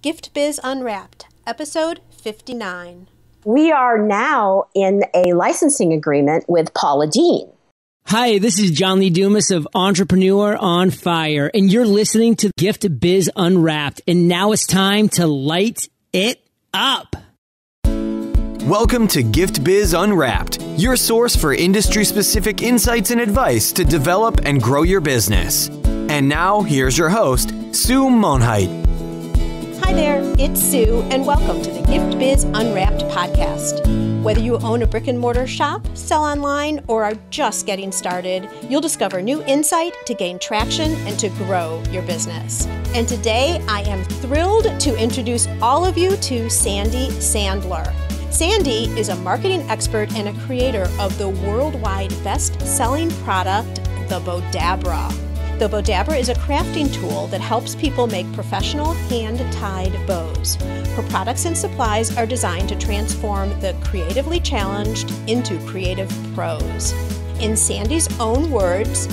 Gift Biz Unwrapped, episode 59. We are now in a licensing agreement with Paula Deen. Hi, this is John Lee Dumas of Entrepreneur on Fire, and you're listening to Gift Biz Unwrapped, and now it's time to light it up. Welcome to Gift Biz Unwrapped, your source for industry-specific insights and advice to develop and grow your business. And now, here's your host, Sue Monheit. Hi there, it's Sue, and welcome to the Gift Biz Unwrapped podcast. Whether you own a brick and mortar shop, sell online, or are just getting started, you'll discover new insight to gain traction and to grow your business. And today, I am thrilled to introduce all of you to Sandy Sandler. Sandy is a marketing expert and a creator of the worldwide best-selling product, the Bowdabra. The Bowdabra is a crafting tool that helps people make professional hand-tied bows. Her products and supplies are designed to transform the creatively challenged into creative pros. In Sandy's own words,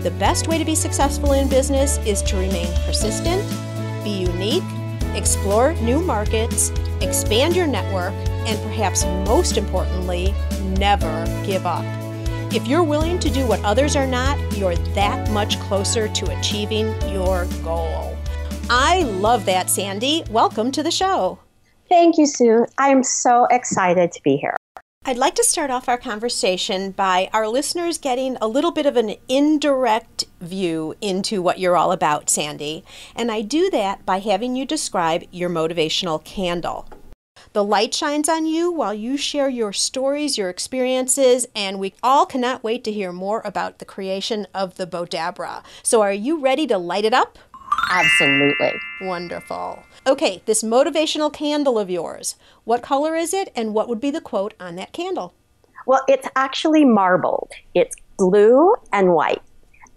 the best way to be successful in business is to remain persistent, be unique, explore new markets, expand your network, and perhaps most importantly, never give up. If you're willing to do what others are not, you're that much closer to achieving your goal. I love that, Sandy. Welcome to the show. Thank you, Sue. I'm so excited to be here. I'd like to start off our conversation by our listeners getting a little bit of an indirect view into what you're all about, Sandy. And I do that by having you describe your motivational candle. The light shines on you while you share your stories, your experiences, and we all cannot wait to hear more about the creation of the Bowdabra. So are you ready to light it up? Absolutely. Wonderful. Okay, this motivational candle of yours, what color is it and what would be the quote on that candle? Well, it's actually marbled. It's blue and white.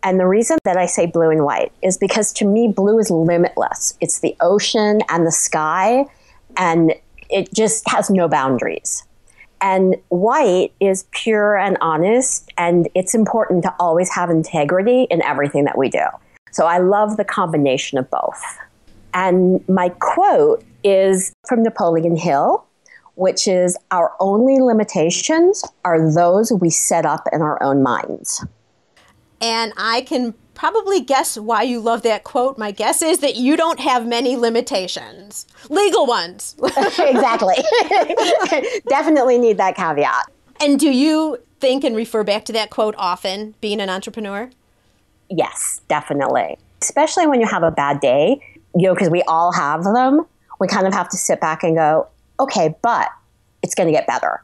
And the reason that I say blue and white is because to me, blue is limitless. It's the ocean and the sky, and it just has no boundaries. And white is pure and honest, and it's important to always have integrity in everything that we do. So I love the combination of both. And my quote is from Napoleon Hill, which is, "Our only limitations are those we set up in our own minds." And I can probably guess why you love that quote. My guess is that you don't have many limitations. Legal ones. Exactly. Definitely need that caveat. And do you think and refer back to that quote often, being an entrepreneur? Yes, definitely. Especially when you have a bad day, because we all have them. We kind of have to sit back and go, okay, but it's going to get better.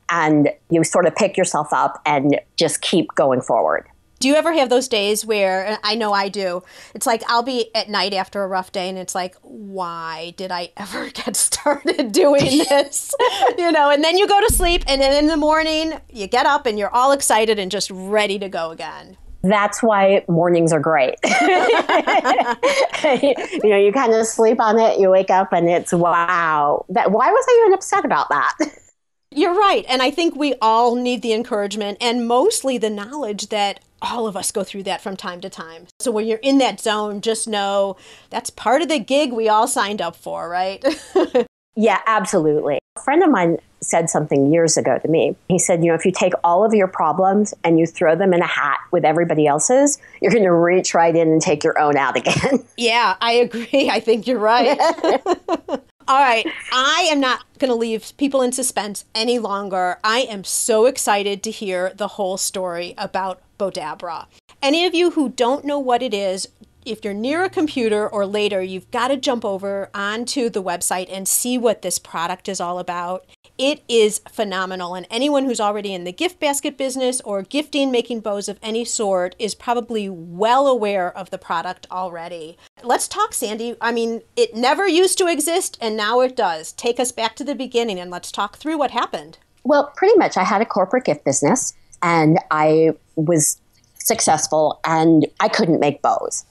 And you sort of pick yourself up and just keep going forward. Do you ever have those days where, I know I do, it's like I'll be at night after a rough day and it's like, why did I ever get started doing this? And then you go to sleep and then in the morning you get up and you're all excited and just ready to go again. That's why mornings are great. You kind of sleep on it, you wake up and it's, wow. Why was I even upset about that? You're right. And I think we all need the encouragement and mostly the knowledge that all of us go through that from time to time. So when you're in that zone, just know that's part of the gig we all signed up for, right? Yeah, absolutely. A friend of mine said something years ago to me. He said, if you take all of your problems and you throw them in a hat with everybody else's, you're going to reach right in and take your own out again. Yeah, I agree. I think you're right. All right. I am not going to leave people in suspense any longer. I am so excited to hear the whole story about Bowdabra. Any of you who don't know what it is, if you're near a computer or later, you've got to jump over onto the website and see what this product is all about. It is phenomenal, and anyone who's already in the gift basket business or gifting, making bows of any sort is probably well aware of the product already. Let's talk, Sandy. I mean, it never used to exist, and now it does. Take us back to the beginning, and let's talk through what happened. Well, pretty much. I had a corporate gift business, and I was successful, and I couldn't make bows.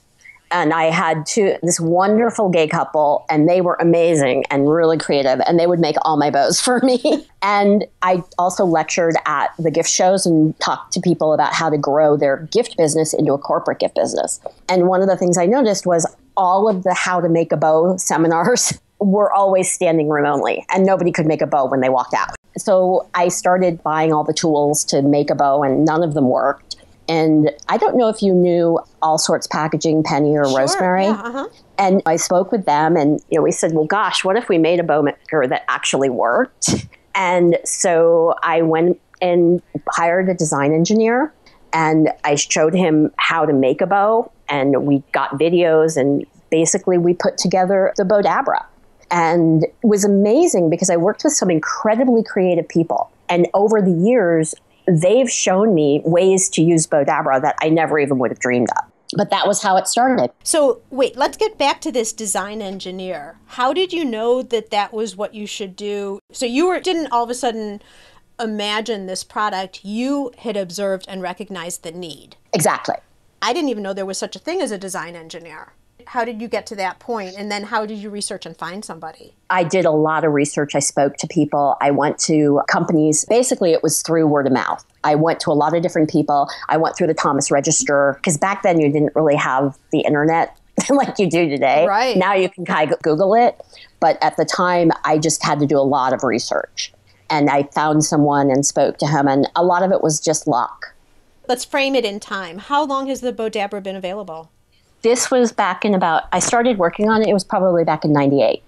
And I had this wonderful gay couple, and they were amazing and really creative, and they would make all my bows for me. And I also lectured at the gift shows and talked to people about how to grow their gift business into a corporate gift business. And one of the things I noticed was all of the how to make a bow seminars were always standing room only, and nobody could make a bow when they walked out. So I started buying all the tools to make a bow, and none of them worked. And I don't know if you knew All Sorts Packaging, Penny or Sure, Rosemary. yeah, uh-huh. And I spoke with them, and we said, well, gosh, what if we made a bow maker that actually worked? And so I went and hired a design engineer, and I showed him how to make a bow, and we got videos, and basically we put together the Bowdabra. And it was amazing because I worked with some incredibly creative people. And over the years, they've shown me ways to use Bowdabra that I never even would have dreamed of. But that was how it started. So wait, let's get back to this design engineer. How did you know that that was what you should do? So didn't all of a sudden imagine this product. You had observed and recognized the need. Exactly. I didn't even know there was such a thing as a design engineer. How did you get to that point? And then how did you research and find somebody? I did a lot of research. I spoke to people. I went to companies. Basically, it was through word of mouth. I went to a lot of different people. I went through the Thomas Register because back then you didn't really have the internet like you do today. Right. Now you can kind of Google it. But at the time, I just had to do a lot of research. And I found someone and spoke to him. And a lot of it was just luck. Let's frame it in time. How long has the Bowdabra been available? This was back in I started working on it. It was probably back in 98.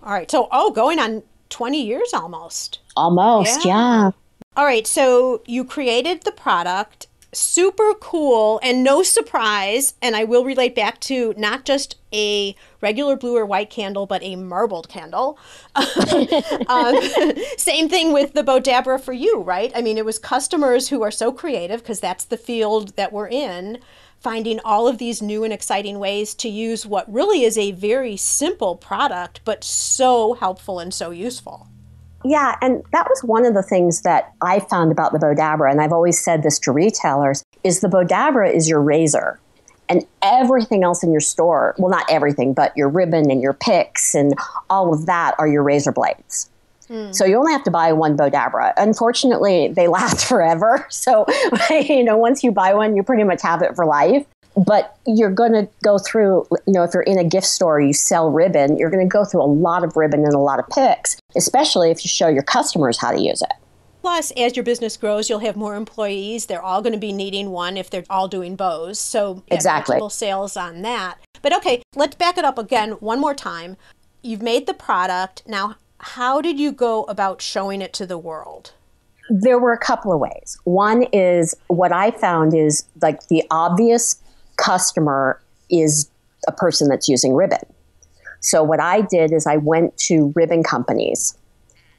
All right. So, going on 20 years almost. Almost, yeah. All right. So you created the product, super cool and no surprise. And I will relate back to not just a regular blue or white candle, but a marbled candle. Same thing with the Bowdabra for you, right? I mean, it was customers who are so creative because that's the field that we're in, finding all of these new and exciting ways to use what really is a very simple product, but so helpful and so useful. Yeah, and that was one of the things that I found about the Bowdabra, and I've always said this to retailers, is the Bowdabra is your razor. And everything else in your store, well, not everything, but your ribbon and your picks and all of that are your razor blades. So you only have to buy one Bowdabra. Unfortunately, they last forever. So, once you buy one, you pretty much have it for life. But you're going to go through, if you're in a gift store, you sell ribbon, you're going to go through a lot of ribbon and a lot of picks, especially if you show your customers how to use it. Plus, as your business grows, you'll have more employees. They're all going to be needing one if they're all doing bows. So exactly. Multiple sales on that. But okay, let's back it up again one more time. You've made the product. Now, how did you go about showing it to the world? There were a couple of ways. One is what I found is like the obvious customer is a person that's using ribbon. So what I did is I went to ribbon companies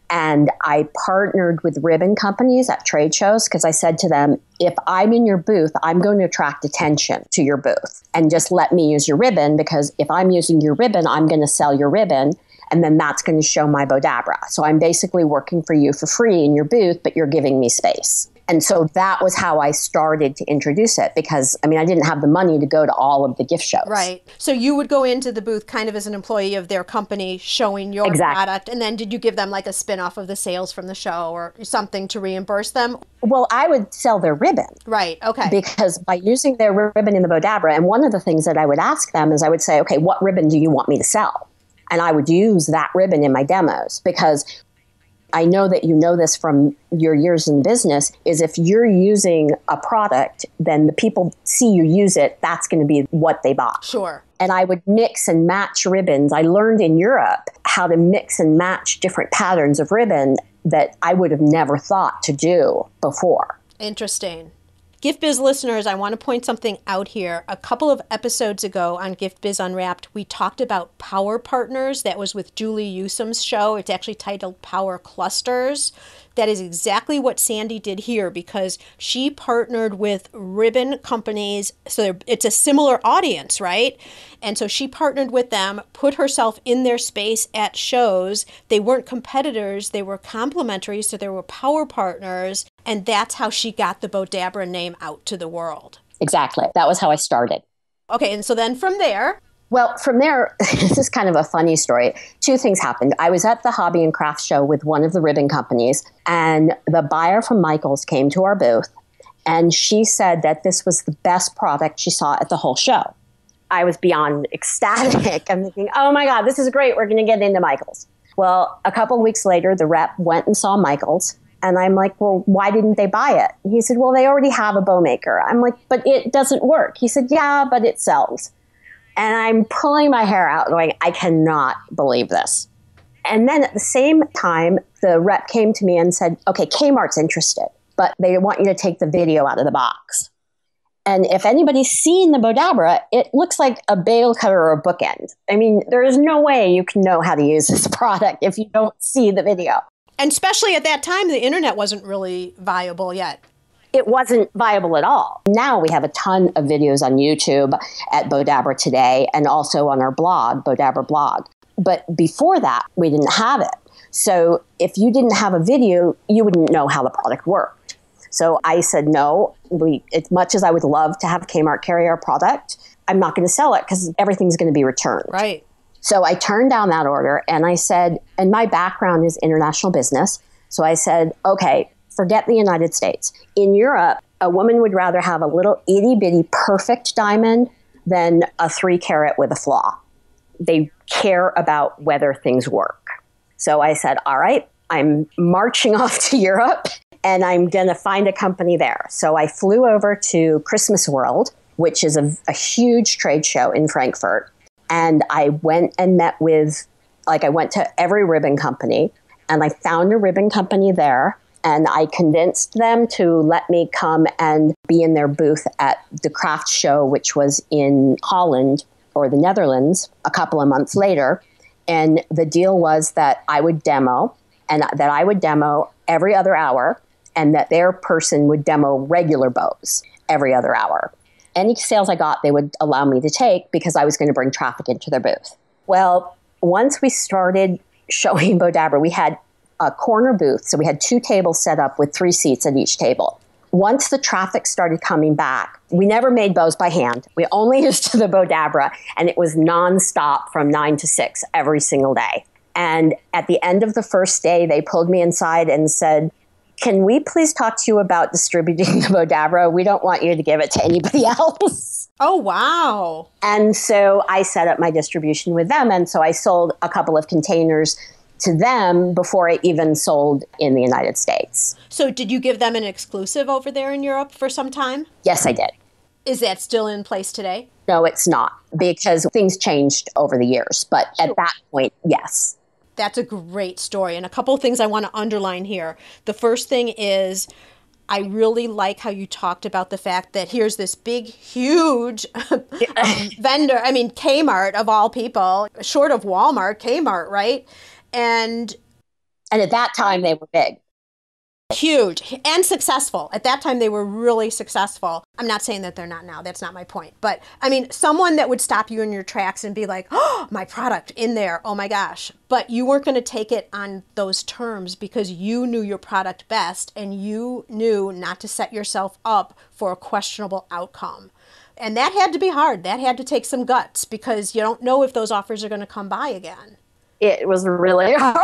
and I partnered with ribbon companies at trade shows because I said to them, if I'm in your booth, I'm going to attract attention to your booth and just let me use your ribbon because if I'm using your ribbon, I'm going to sell your ribbon. And then that's going to show my Bowdabra. So I'm basically working for you for free in your booth, but you're giving me space. And so that was how I started to introduce it because, I didn't have the money to go to all of the gift shows. Right. So you would go into the booth kind of as an employee of their company showing your product. And then did you give them like a spin-off of the sales from the show or something to reimburse them? Well, I would sell their ribbon. Right. Okay. Because by using their ribbon in the Bowdabra, and one of the things that I would ask them is I would say, okay, what ribbon do you want me to sell? And I would use that ribbon in my demos because I know that you know this from your years in business, is if you're using a product, then the people see you use it, that's going to be what they bought. Sure. And I would mix and match ribbons. I learned in Europe how to mix and match different patterns of ribbon that I would have never thought to do before. Interesting. Gift Biz listeners, I want to point something out here. A couple of episodes ago on Gift Biz Unwrapped, we talked about power partners. That was with Julie Usom's show. It's actually titled Power Clusters. That is exactly what Sandy did here because she partnered with ribbon companies. So it's a similar audience, right? And so she partnered with them, put herself in their space at shows. They weren't competitors. They were complementary. So they were power partners. And that's how she got the Bowdabra name out to the world. Exactly. That was how I started. Okay. And so then from there... Well, from there, this is kind of a funny story. Two things happened. I was at the Hobby and Craft show with one of the ribbon companies, and the buyer from Michaels came to our booth, and she said that this was the best product she saw at the whole show. I was beyond ecstatic. I'm thinking, oh my God, this is great. We're going to get into Michaels. Well, a couple of weeks later, the rep went and saw Michaels. And I'm like, well, why didn't they buy it? And he said, well, they already have a bow maker. I'm like, but it doesn't work. He said, yeah, but it sells. And I'm pulling my hair out going, I cannot believe this. And then at the same time, the rep came to me and said, okay, Kmart's interested, but they want you to take the video out of the box. And if anybody's seen the Bowdabra, it looks like a bagel cutter or a bookend. I mean, there is no way you can know how to use this product if you don't see the video. And especially at that time, the internet wasn't really viable yet. It wasn't viable at all. Now we have a ton of videos on YouTube at Bowdabra Today and also on our blog, Bowdabra blog. But before that, we didn't have it. So if you didn't have a video, you wouldn't know how the product worked. So I said, no, as much as I would love to have Kmart carry our product, I'm not going to sell it because everything's going to be returned. Right. So I turned down that order and I said, and my background is international business. So I said, okay, forget the United States. In Europe, a woman would rather have a little itty bitty perfect diamond than a 3-carat with a flaw. They care about whether things work. So I said, all right, I'm marching off to Europe and I'm going to find a company there. So I flew over to Christmas World, which is a huge trade show in Frankfurt. And I went and met with, I went to every ribbon company and I found a ribbon company there. And I convinced them to let me come and be in their booth at the craft show, which was in Holland or the Netherlands a couple of months later. And the deal was that I would demo and that I would demo every other hour and that their person would demo regular bows every other hour. Any sales I got, they would allow me to take because I was going to bring traffic into their booth. Well, once we started showing Bowdabra, we had a corner booth. So we had 2 tables set up with 3 seats at each table. Once the traffic started coming back, we never made bows by hand. We only used the Bowdabra, and it was nonstop from 9 to 6 every single day. And at the end of the first day, they pulled me inside and said, can we please talk to you about distributing the Bowdabra? We don't want you to give it to anybody else. Oh, wow. And so I set up my distribution with them. And so I sold a couple of containers to them before I even sold in the United States. So did you give them an exclusive over there in Europe for some time? Yes, I did. Is that still in place today? No, it's not, because things changed over the years. But at that point, yes. That's a great story. And a couple of things I want to underline here. The first thing is, I really like how you talked about the fact that here's this big, huge vendor. I mean, Kmart of all people, short of Walmart, Kmart, right? And at that time, they were big. Huge and successful. At that time, they were really successful. I'm not saying that they're not now. That's not my point. But I mean, someone that would stop you in your tracks and be like, oh, my product in there. Oh my gosh. But you weren't going to take it on those terms because you knew your product best and you knew not to set yourself up for a questionable outcome. And that had to be hard. That had to take some guts because you don't know if those offers are going to come by again. It was really hard.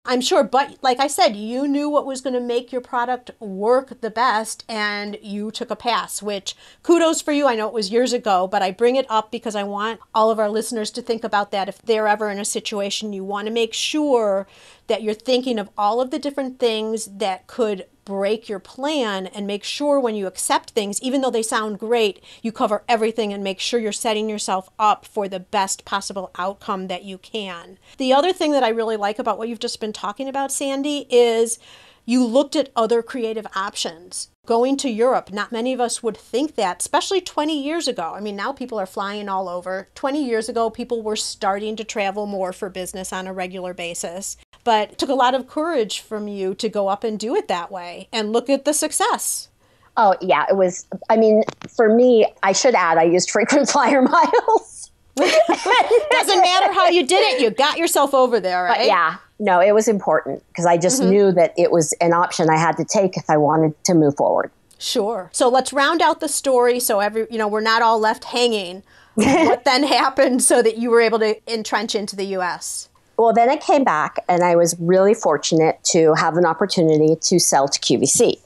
I'm sure, but like I said, you knew what was going to make your product work the best and you took a pass, which kudos for you. I know it was years ago, but I bring it up because I want all of our listeners to think about that. If they're ever in a situation, you want to make sure that you're thinking of all of the different things that could break your plan and make sure when you accept things, even though they sound great, you cover everything and make sure you're setting yourself up for the best possible outcome that you can. The other thing that I really like about what you've just been talking about, Sandy, is you looked at other creative options. Going to Europe, not many of us would think that, especially 20 years ago. I mean, now people are flying all over. 20 years ago, people were starting to travel more for business on a regular basis. But it took a lot of courage from you to go up and do it that way and look at the success. Oh, yeah, it was, I mean, for me, I should add, I used frequent flyer miles. Doesn't matter how you did it, you got yourself over there, right? But yeah, no, it was important because I just knew that it was an option I had to take if I wanted to move forward. Sure. So let's round out the story so we're not all left hanging. What then happened so that you were able to entrench into the U.S.? Well, then I came back and I was really fortunate to have an opportunity to sell to QVC.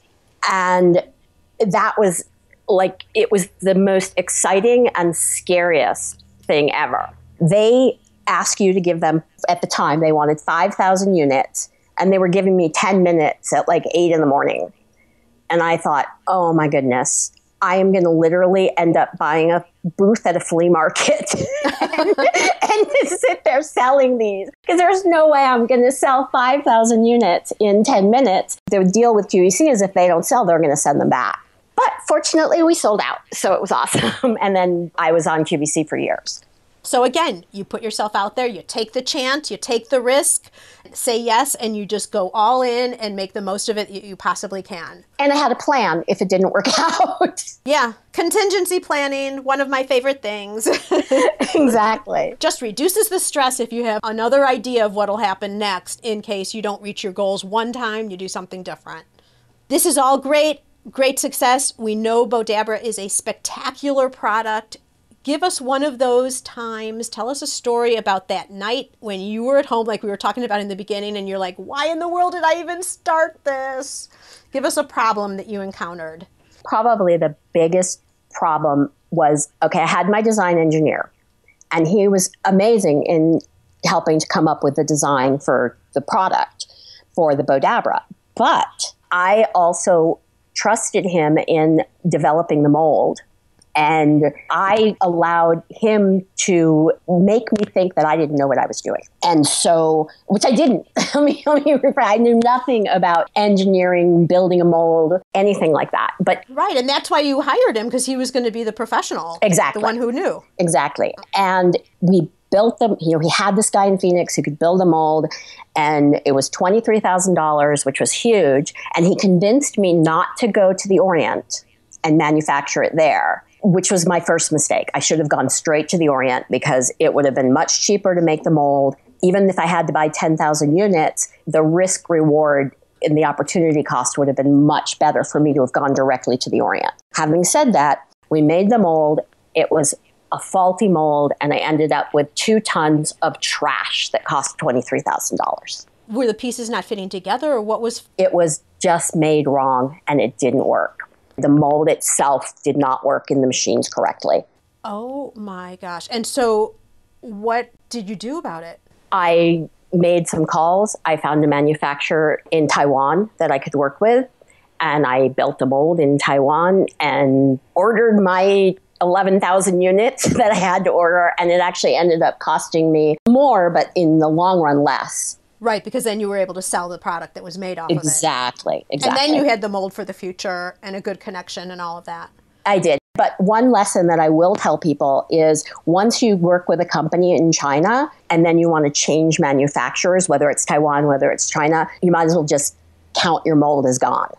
And that was like it was the most exciting and scariest thing ever. They ask you to give them, at the time, they wanted 5,000 units, and they were giving me 10 minutes at like 8 in the morning. And I thought, oh my goodness, I am going to literally end up buying a booth at a flea market and sit there selling these. Because there's no way I'm going to sell 5,000 units in 10 minutes. The deal with QVC is if they don't sell, they're going to send them back. But fortunately, we sold out. So it was awesome. And then I was on QVC for years. So again, you put yourself out there, you take the chance, you take the risk, say yes, and you just go all in and make the most of it you possibly can. And I had a plan if it didn't work out. Yeah, contingency planning, one of my favorite things. Exactly. Just reduces the stress if you have another idea of what'll happen next in case you don't reach your goals one time, you do something different. This is all great success. We know Bowdabra is a spectacular product. Give us one of those times. Tell us a story about that night when you were at home, like we were talking about in the beginning, and you're like, why in the world did I even start this? Give us a problem that you encountered. Probably the biggest problem was, okay, I had my design engineer, and he was amazing in helping to come up with the design for the product for the Bowdabra. But I also trusted him in developing the mold. And I allowed him to make me think that I didn't know what I was doing. And so, which I didn't. I knew nothing about engineering, building a mold, anything like that. But right, and that's why you hired him, because he was going to be the professional. Exactly. The one who knew. Exactly. And we built them, he had this guy in Phoenix who could build a mold, and it was $23,000, which was huge. And he convinced me not to go to the Orient and manufacture it there, which was my first mistake. I should have gone straight to the Orient because it would have been much cheaper to make the mold. Even if I had to buy 10,000 units, the risk reward and the opportunity cost would have been much better for me to have gone directly to the Orient. Having said that, we made the mold. It was a faulty mold, and I ended up with 2 tons of trash that cost $23,000. Were the pieces not fitting together, or what was? It was just made wrong, and it didn't work. The mold itself did not work in the machines correctly. Oh my gosh. And so what did you do about it? I made some calls. I found a manufacturer in Taiwan that I could work with, and I built a mold in Taiwan and ordered my 11,000 units that I had to order, and it actually ended up costing me more, but in the long run, less. Right, because then you were able to sell the product that was made off Exactly. of it. And then you had the mold for the future and a good connection and all of that. I did. But one lesson that I will tell people is once you work with a company in China and then you want to change manufacturers, whether it's Taiwan, whether it's China, you might as well just count your mold as gone.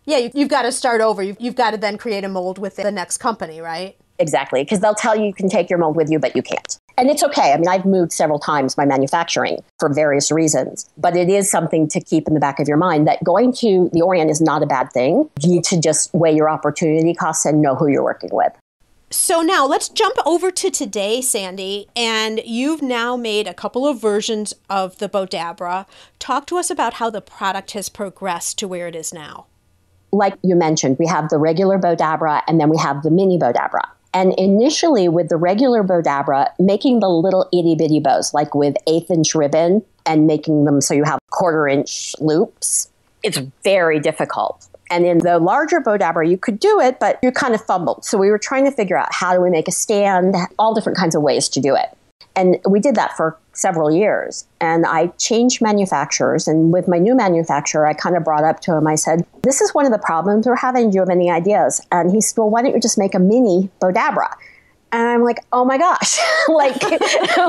Yeah, you've got to start over. You've got to then create a mold with the next company, right? Exactly, because they'll tell you can take your mold with you, but you can't. And it's okay. I mean, I've moved several times my manufacturing for various reasons, but it is something to keep in the back of your mind that going to the Orient is not a bad thing. You need to just weigh your opportunity costs and know who you're working with. So now let's jump over to today, Sandy, and you've now made a couple of versions of the Bowdabra. Talk to us about how the product has progressed to where it is now. Like you mentioned, we have the regular Bowdabra and then we have the mini Bowdabra. And initially with the regular Bowdabra, making the little itty bitty bows, like with 1/8 inch ribbon and making them so you have 1/4 inch loops, it's very difficult. And in the larger Bowdabra, you could do it, but you kind of fumbled. So we were trying to figure out how do we make a stand, all different kinds of ways to do it. And we did that for several years. And I changed manufacturers. And with my new manufacturer, I kind of brought up to him, I said, this is one of the problems we're having. Do you have any ideas? And he said, well, why don't you just make a mini Bowdabra? And I'm like, oh my gosh, like,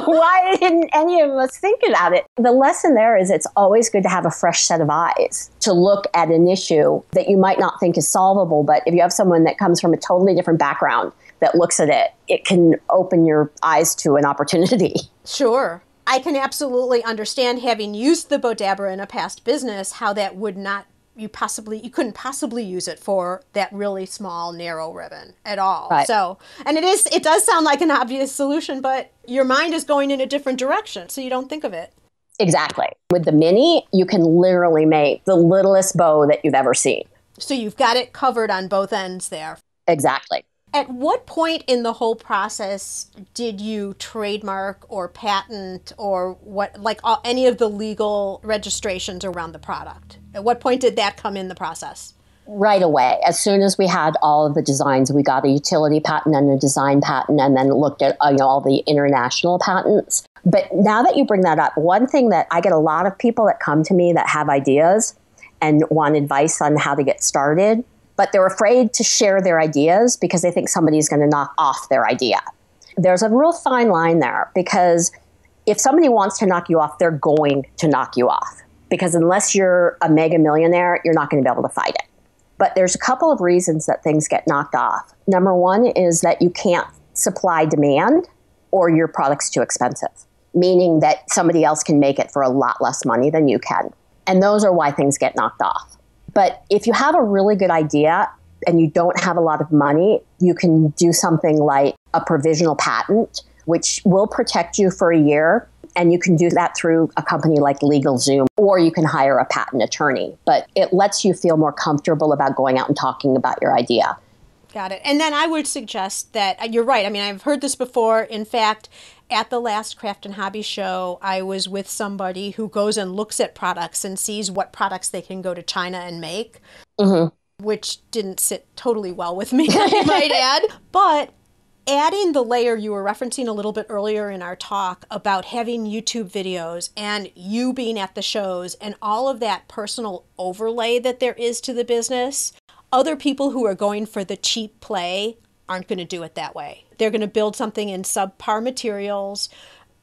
why didn't any of us think about it? The lesson there is it's always good to have a fresh set of eyes to look at an issue that you might not think is solvable. But if you have someone that comes from a totally different background that looks at it, it can open your eyes to an opportunity. Sure. I can absolutely understand, having used the Bowdabra in a past business, how that would not, you couldn't possibly use it for that really small, narrow ribbon at all. Right. So, and it does sound like an obvious solution, but your mind is going in a different direction, so you don't think of it. Exactly. With the mini, you can literally make the littlest bow that you've ever seen. So you've got it covered on both ends there. Exactly. At what point in the whole process did you trademark or patent or any of the legal registrations around the product? At what point did that come in the process? Right away. As soon as we had all of the designs, we got a utility patent and a design patent, and then looked at all the international patents. But now that you bring that up, one thing that I get a lot of people that come to me that have ideas and want advice on how to get started, but they're afraid to share their ideas because they think somebody's going to knock off their idea. There's a real fine line there, because if somebody wants to knock you off, they're going to knock you off. Because unless you're a mega millionaire, you're not going to be able to fight it. But there's a couple of reasons that things get knocked off. Number one is that you can't supply demand, or your product's too expensive, meaning that somebody else can make it for a lot less money than you can. And those are why things get knocked off. But if you have a really good idea and you don't have a lot of money, you can do something like a provisional patent, which will protect you for a year. And you can do that through a company like LegalZoom, or you can hire a patent attorney. But it lets you feel more comfortable about going out and talking about your idea. Got it. And then I would suggest that you're right. I mean, I've heard this before. In fact, at the last Craft and Hobby show, I was with somebody who goes and looks at products and sees what products they can go to China and make, which didn't sit totally well with me, I might add. But adding the layer you were referencing a little bit earlier in our talk about having YouTube videos and you being at the shows and all of that personal overlay that there is to the business, other people who are going for the cheap play aren't going to do it that way. They're going to build something in subpar materials.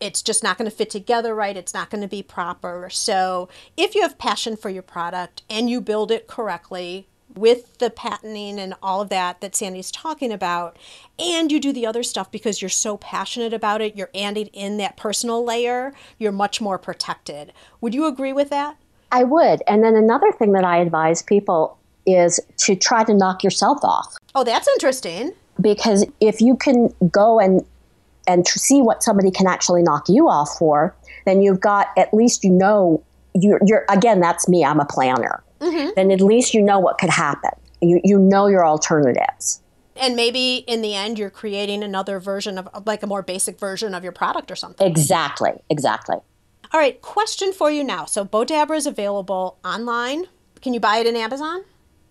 It's just not going to fit together right. It's not going to be proper. So if you have passion for your product and you build it correctly with the patenting and all of that Sandy's talking about, and you do the other stuff because you're so passionate about it, you're adding in that personal layer, you're much more protected. Would you agree with that? I would. And then another thing that I advise people is to try to knock yourself off. Oh, that's interesting. Because if you can go and see what somebody can actually knock you off for, then you've got, at least you're again, that's me, I'm a planner. Then at least you know what could happen. You know your alternatives. And maybe in the end, you're creating another version of, like, a more basic version of your product or something. Exactly. All right, question for you now. So Bowdabra is available online. Can you buy it in Amazon?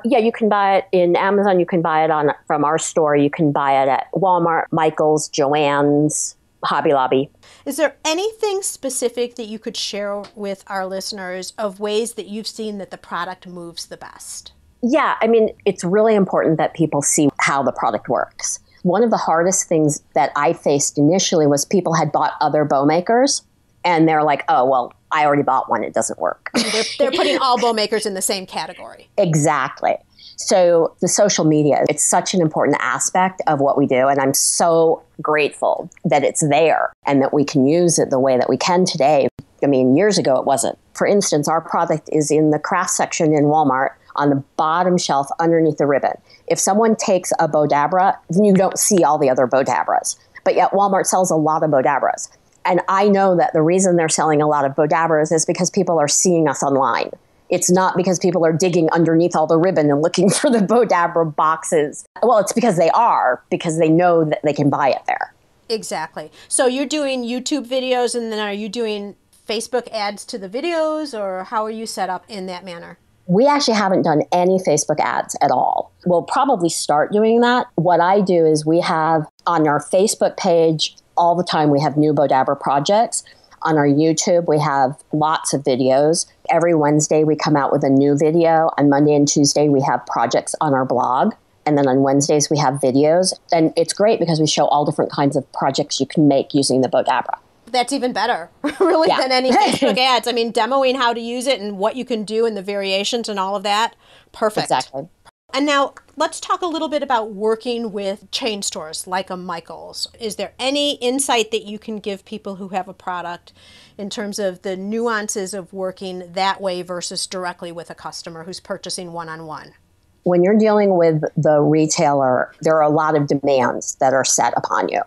Yeah, you can buy it in Amazon. You can buy it from our store. You can buy it at Walmart, Michaels, Joann's, Hobby Lobby. Is there anything specific that you could share with our listeners of ways that you've seen that the product moves the best? Yeah, I mean, it's really important that people see how the product works. One of the hardest things that I faced initially was people had bought other bow makers, and they're like, oh, well, I already bought one. It doesn't work. They're putting all bow makers in the same category. Exactly. So the social media, it's such an important aspect of what we do. And I'm so grateful that it's there and that we can use it the way that we can today. I mean, years ago, it wasn't. For instance, our product is in the craft section in Walmart on the bottom shelf underneath the ribbon. If someone takes a Bowdabra, then you don't see all the other Bowdabras. But yet Walmart sells a lot of Bowdabras. And I know that the reason they're selling a lot of Bowdabras is because people are seeing us online. It's not because people are digging underneath all the ribbon and looking for the Bowdabra boxes. Well, it's because they know that they can buy it there. Exactly. So you're doing YouTube videos, and then are you doing Facebook ads to the videos, or how are you set up in that manner? We actually haven't done any Facebook ads at all. We'll probably start doing that. What I do is we have on our Facebook page all the time, we have new Bowdabra projects. On our YouTube, we have lots of videos. Every Wednesday, we come out with a new video. On Monday and Tuesday, we have projects on our blog. And then on Wednesdays, we have videos. And it's great because we show all different kinds of projects you can make using the Bowdabra. That's even better, really, than any Facebook ads. I mean, demoing how to use it and what you can do and the variations and all of that. Perfect. Exactly. And now let's talk a little bit about working with chain stores like a Michaels. Is there any insight that you can give people who have a product in terms of the nuances of working that way versus directly with a customer who's purchasing one-on-one? When you're dealing with the retailer, there are a lot of demands that are set upon you.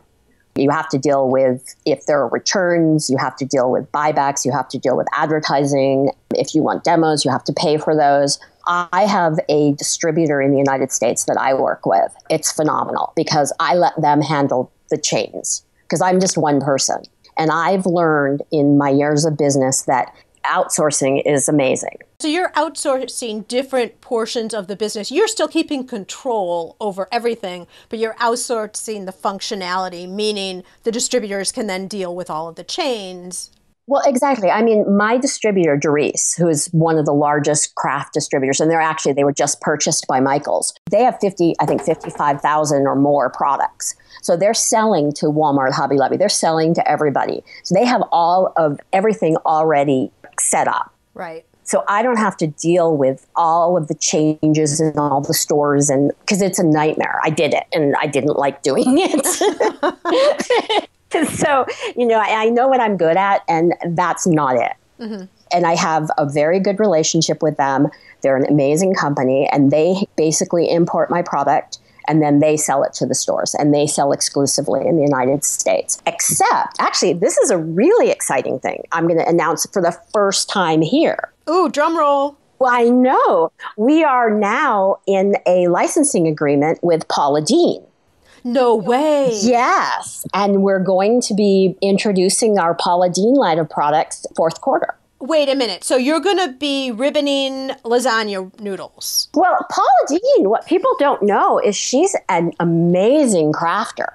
You have to deal with if there are returns, you have to deal with buybacks, you have to deal with advertising. If you want demos, you have to pay for those. I have a distributor in the United States that I work with. It's phenomenal because I let them handle the chains because I'm just one person. And I've learned in my years of business that outsourcing is amazing. So you're outsourcing different portions of the business. You're still keeping control over everything, but you're outsourcing the functionality, meaning the distributors can then deal with all of the chains. Well, exactly. I mean, my distributor, Doris, who is one of the largest craft distributors, and they were just purchased by Michaels. They have 55,000 or more products. So they're selling to Walmart, Hobby Lobby. They're selling to everybody. So they have all of everything already set up. Right. So I don't have to deal with all of the changes in all the stores, and because it's a nightmare. I did it, and I didn't like doing it. So, I know what I'm good at, and that's not it. Mm-hmm. And I have a very good relationship with them. They're an amazing company, and they basically import my product, and then they sell it to the stores, and they sell exclusively in the United States. Except, actually, this is a really exciting thing I'm going to announce for the first time here. Ooh, drum roll. Well, I know. We are now in a licensing agreement with Paula Deen. No way. Yes. And we're going to be introducing our Paula Deen line of products fourth quarter. Wait a minute. So you're going to be ribboning lasagna noodles. Well, Paula Deen, what people don't know is she's an amazing crafter.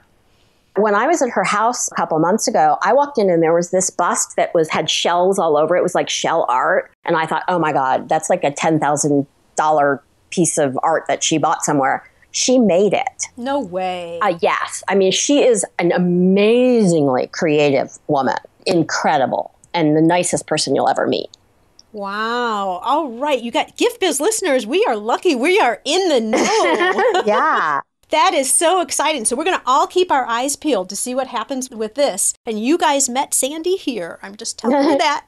When I was at her house a couple months ago, I walked in and there was this bust that had shells all over. It was like shell art. And I thought, oh my God, that's like a $10,000 piece of art that she bought somewhere. She made it. No way. Yes. I mean, she is an amazingly creative woman. Incredible. And the nicest person you'll ever meet. Wow. All right. You got Gift Biz listeners. We are lucky. We are in the know. Yeah. That is so exciting. So we're going to all keep our eyes peeled to see what happens with this. And you guys met Sandy here. I'm just telling you that.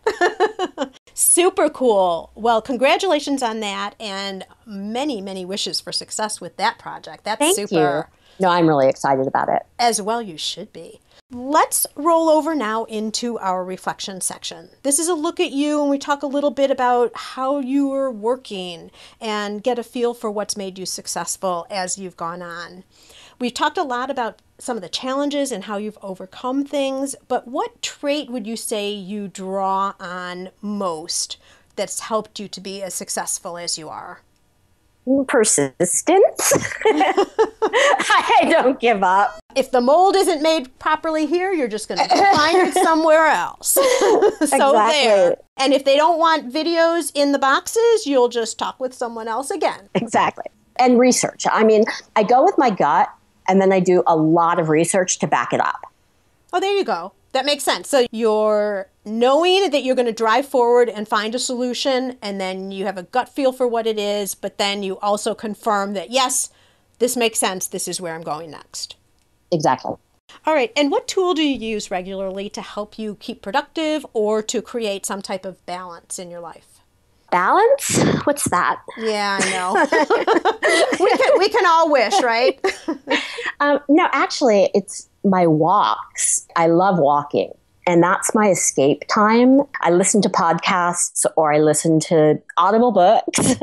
Super cool. Well, congratulations on that. And many, many wishes for success with that project. That's Thank super. You. No, I'm really excited about it. As well, you should be. Let's roll over now into our reflection section. This is a look at you, and we talk a little bit about how you are working and get a feel for what's made you successful as you've gone on. We've talked a lot about some of the challenges and how you've overcome things, but what trait would you say you draw on most that's helped you to be as successful as you are? Persistence. I don't give up. If the mold isn't made properly here, you're just going to find it somewhere else. So exactly. There. And if they don't want videos in the boxes, you'll just talk with someone else again. Exactly. And research. I mean, I go with my gut, and then I do a lot of research to back it up. Oh, there you go. That makes sense. So you're knowing that you're going to drive forward and find a solution, and then you have a gut feel for what it is, but then you also confirm that, yes, this makes sense. This is where I'm going next. Exactly. All right. And what tool do you use regularly to help you keep productive or to create some type of balance in your life? Balance? What's that? Yeah, I know. we can all wish, right? No, actually, it's my walks. I love walking, and that's my escape time. I listen to podcasts or I listen to Audible books.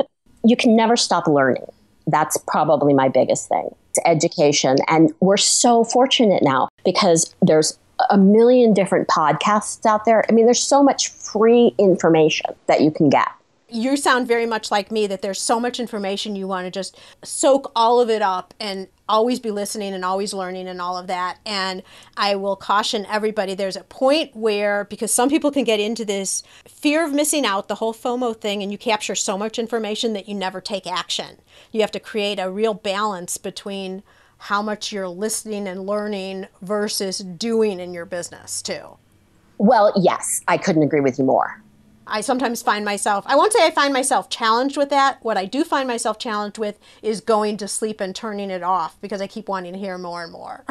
You can never stop learning. That's probably my biggest thing. It's education. And we're so fortunate now because there's a million different podcasts out there. I mean, there's so much free information that you can get. You sound very much like me, that there's so much information you want to just soak all of it up and always be listening and always learning and all of that. And I will caution everybody, there's a point where, because some people can get into this fear of missing out, the whole FOMO thing, and you capture so much information that you never take action. You have to create a real balance between how much you're listening and learning versus doing in your business too. Well, yes, I couldn't agree with you more. I sometimes find myself, I won't say I find myself challenged with that. What I do find myself challenged with is going to sleep and turning it off because I keep wanting to hear more and more.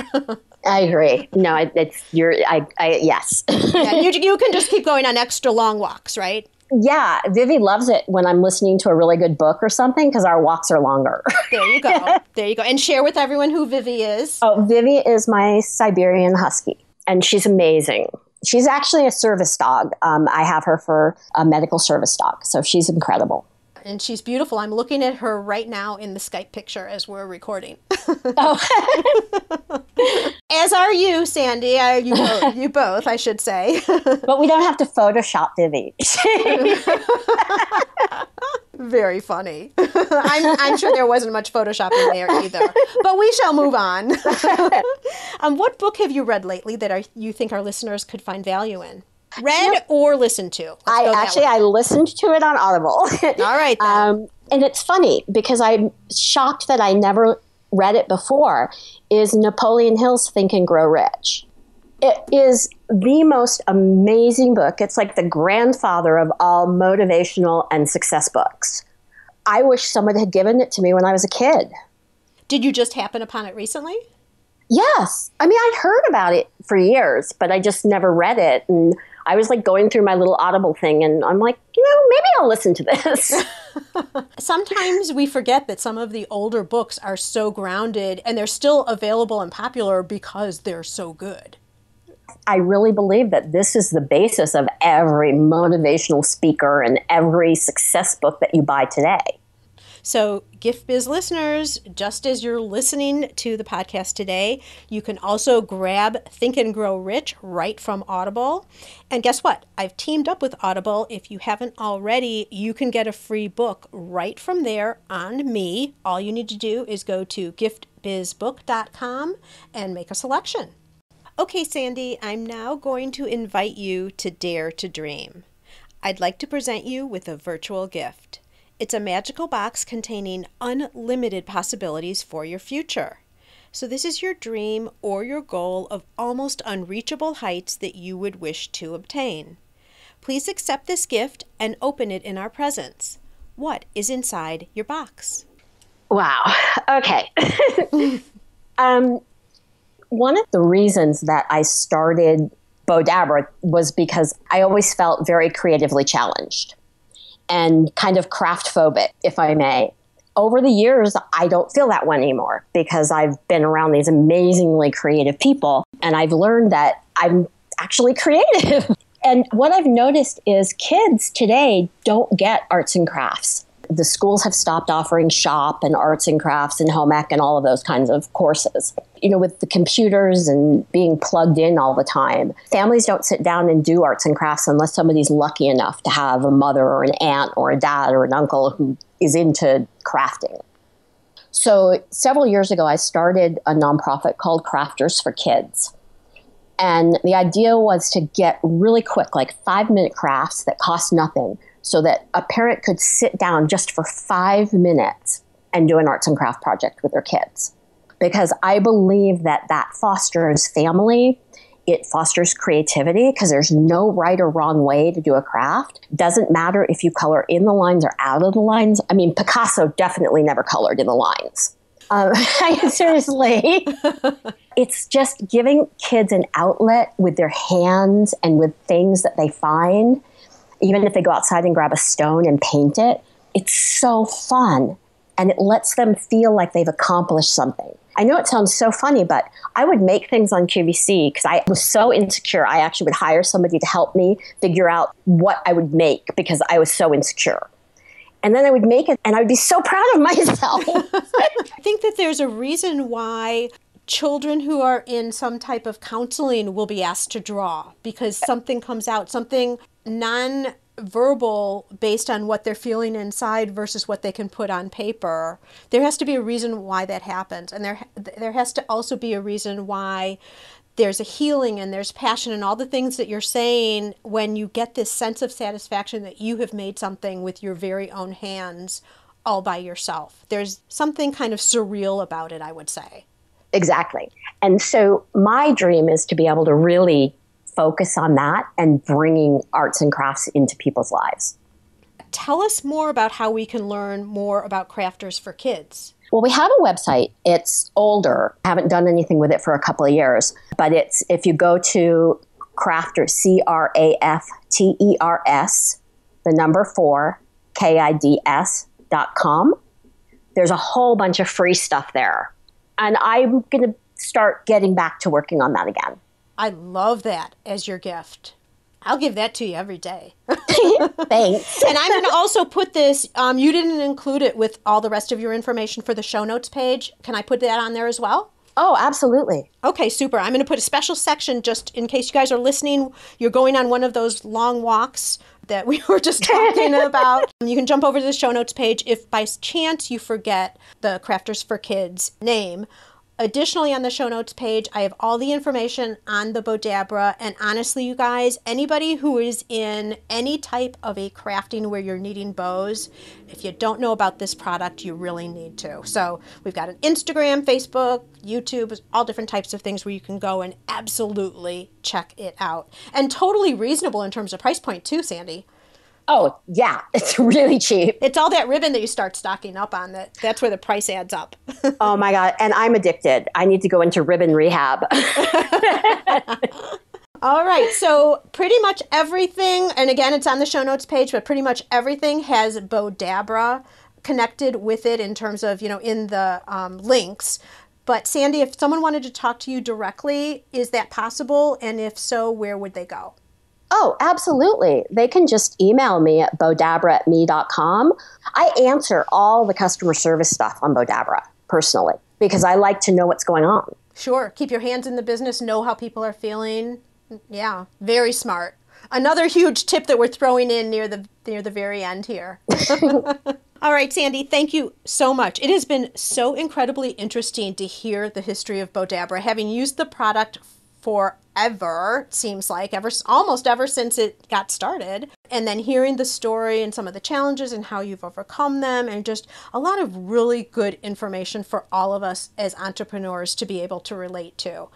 I agree. No, yes. Yeah, you can just keep going on extra long walks, right? Yeah, Vivi loves it when I'm listening to a really good book or something because our walks are longer. There you go. There you go. And share with everyone who Vivi is. Oh, Vivi is my Siberian Husky, and she's amazing. She's actually a service dog. I have her for a medical service dog, so she's incredible. And she's beautiful. I'm looking at her right now in the Skype picture as we're recording. Oh. As are you, Sandy. You both, I should say. But we don't have to Photoshop Vivi. Very funny. I'm sure there wasn't much Photoshopping there either. But we shall move on. What book have you read lately that you think our listeners could find value in? Read or listened to? I listened to it on Audible. All right, then. And it's funny because I'm shocked that I never read it before, is Napoleon Hill's Think and Grow Rich. It is the most amazing book. It's like the grandfather of all motivational and success books. I wish someone had given it to me when I was a kid. Did you just happen upon it recently? Yes. I mean, I'd heard about it for years, but I just never read it. And I was like going through my little Audible thing and I'm like, maybe I'll listen to this. Sometimes we forget that some of the older books are so grounded and they're still available and popular because they're so good. I really believe that this is the basis of every motivational speaker and every success book that you buy today. So Gift Biz listeners, just as you're listening to the podcast today, you can also grab Think and Grow Rich right from Audible. And guess what? I've teamed up with Audible. If you haven't already, you can get a free book right from there on me. All you need to do is go to giftbizbook.com and make a selection. Okay, Sandy, I'm now going to invite you to Dare to Dream. I'd like to present you with a virtual gift. It's a magical box containing unlimited possibilities for your future. So this is your dream or your goal of almost unreachable heights that you would wish to obtain. Please accept this gift and open it in our presence. What is inside your box? Wow. Okay. One of the reasons that I started Bowdabra was because I always felt very creatively challenged and kind of craft phobic, if I may. Over the years, I don't feel that one anymore because I've been around these amazingly creative people and I've learned that I'm actually creative. And what I've noticed is kids today don't get arts and crafts. The schools have stopped offering shop and arts and crafts and home ec and all of those kinds of courses. With the computers and being plugged in all the time, families don't sit down and do arts and crafts unless somebody's lucky enough to have a mother or an aunt or a dad or an uncle who is into crafting. So several years ago, I started a nonprofit called Crafters for Kids. And the idea was to get really quick, like 5-minute crafts that cost nothing, so that a parent could sit down just for 5 minutes and do an arts and craft project with their kids. Because I believe that fosters family, it fosters creativity, because there's no right or wrong way to do a craft. Doesn't matter if you color in the lines or out of the lines. I mean, Picasso definitely never colored in the lines. Seriously. It's just giving kids an outlet with their hands and with things that they find. Even if they go outside and grab a stone and paint it, it's so fun. And it lets them feel like they've accomplished something. I know it sounds so funny, but I would make things on QVC because I was so insecure. I actually would hire somebody to help me figure out what I would make because I was so insecure. And then I would make it and I would be so proud of myself. I think that there's a reason why children who are in some type of counseling will be asked to draw because something comes out, something non-verbal based on what they're feeling inside versus what they can put on paper. There has to be a reason why that happens. And there has to also be a reason why there's a healing and there's passion and all the things that you're saying when you get this sense of satisfaction that you have made something with your very own hands all by yourself. There's something kind of surreal about it, I would say. Exactly. And so my dream is to be able to really focus on that and bringing arts and crafts into people's lives. Tell us more about how we can learn more about Crafters for Kids. Well, we have a website. It's older. I haven't done anything with it for a couple of years, but if you go to Crafters, 4, KIDS.com. There's a whole bunch of free stuff there. And I'm going to start getting back to working on that again. I love that as your gift. I'll give that to you every day. Thanks. And I'm going to also put this, you didn't include it with all the rest of your information for the show notes page. Can I put that on there as well? Oh, absolutely. Okay, super. I'm going to put a special section just in case you guys are listening. You're going on one of those long walks that we were just talking about. You can jump over to the show notes page if by chance you forget the Crafters for Kids name. Additionally, on the show notes page, I have all the information on the Bowdabra. And honestly, you guys, anybody who is in any type of a crafting where you're needing bows, if you don't know about this product, you really need to. So we've got an Instagram, Facebook, YouTube, all different types of things where you can go and absolutely check it out. And totally reasonable in terms of price point too, Sandy. Oh, yeah. It's really cheap. It's all that ribbon that you start stocking up on that's where the price adds up. Oh, my God. And I'm addicted. I need to go into ribbon rehab. All right. So pretty much everything, and again, it's on the show notes page, but pretty much everything has Bowdabra connected with it in terms of, in the links. But Sandy, if someone wanted to talk to you directly, is that possible? And if so, where would they go? Oh, absolutely. They can just email me at bowdabra@me.com. I answer all the customer service stuff on Bowdabra personally because I like to know what's going on. Sure. Keep your hands in the business, know how people are feeling. Yeah, very smart. Another huge tip that we're throwing in near the very end here. All right, Sandy, thank you so much. It has been so incredibly interesting to hear the history of Bowdabra, having used the product forever, it seems like, almost ever since it got started. And then hearing the story and some of the challenges and how you've overcome them, and just a lot of really good information for all of us as entrepreneurs to be able to relate to.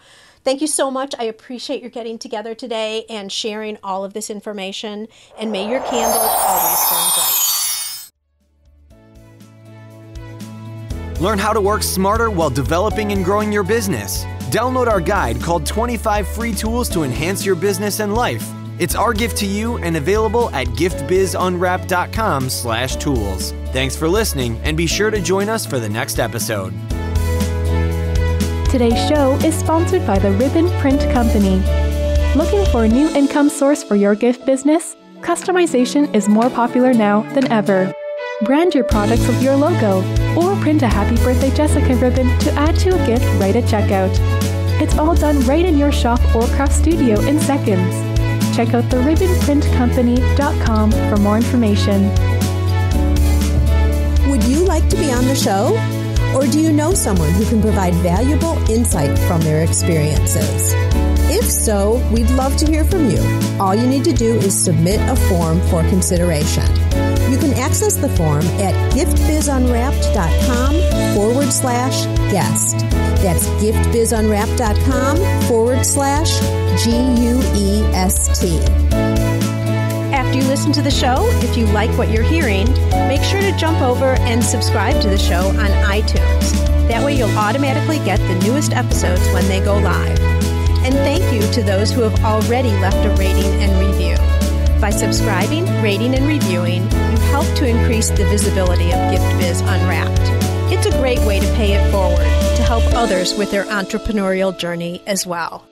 Thank you so much. I appreciate your getting together today and sharing all of this information. And may your candle always burn bright. Learn how to work smarter while developing and growing your business. Download our guide called 25 Free Tools to Enhance Your Business and Life. It's our gift to you and available at giftbizunwrapped.com/tools. Thanks for listening, and be sure to join us for the next episode. Today's show is sponsored by the Ribbon Print Company. Looking for a new income source for your gift business? Customization is more popular now than ever. Brand your products with your logo, or print a Happy Birthday Jessica ribbon to add to a gift right at checkout. It's all done right in your shop or craft studio in seconds. Check out theribbonprintcompany.com for more information. Would you like to be on the show? Or do you know someone who can provide valuable insight from their experiences? If so, we'd love to hear from you. All you need to do is submit a form for consideration. You can access the form at giftbizunwrapped.com/guest. That's giftbizunwrapped.com/GUEST. After you listen to the show, if you like what you're hearing, make sure to jump over and subscribe to the show on iTunes. That way you'll automatically get the newest episodes when they go live. And thank you to those who have already left a rating and review. By subscribing, rating, and reviewing, you help to increase the visibility of Gift Biz Unwrapped. It's a great way to pay it forward to help others with their entrepreneurial journey as well.